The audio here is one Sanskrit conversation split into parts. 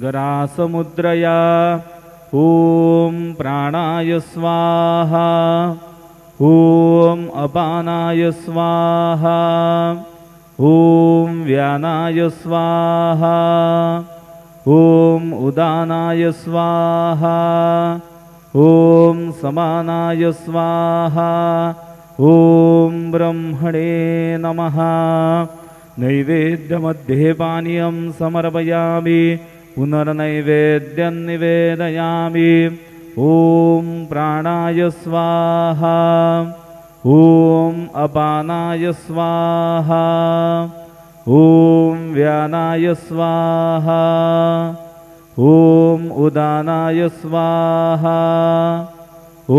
गरासमुद्रया ॐ प्राणाय स्वाहा ॐ अपानाय स्वाहा ॐ व्यानाय स्वाहा ॐ उदानाय स्वाहा ॐ समानाय स्वाहा ॐ ब्रह्मणे नमः। नैवेद्यमध्ये पानीयं समर्पयामि पुनर्नैवेद्यं निवेदयामि। ॐ प्राणाय स्वाहा ॐ अपानाय स्वाहा ॐ व्यानाय स्वाहा ॐ उदानाय स्वाहा ॐ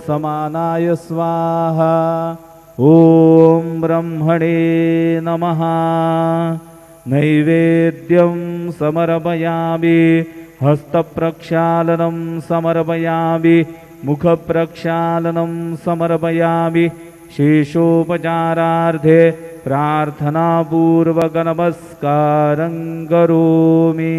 समानाय स्वाहा ॐ ब्रह्मणे नमः। नैवेद्यं समर्पयामि हस्तप्रक्षालनं समर्पयामि मुखप्रक्षालनं समर्पयामि। शेषोपचारार्थे प्रार्थनापूर्वकनमस्कारं करोमि।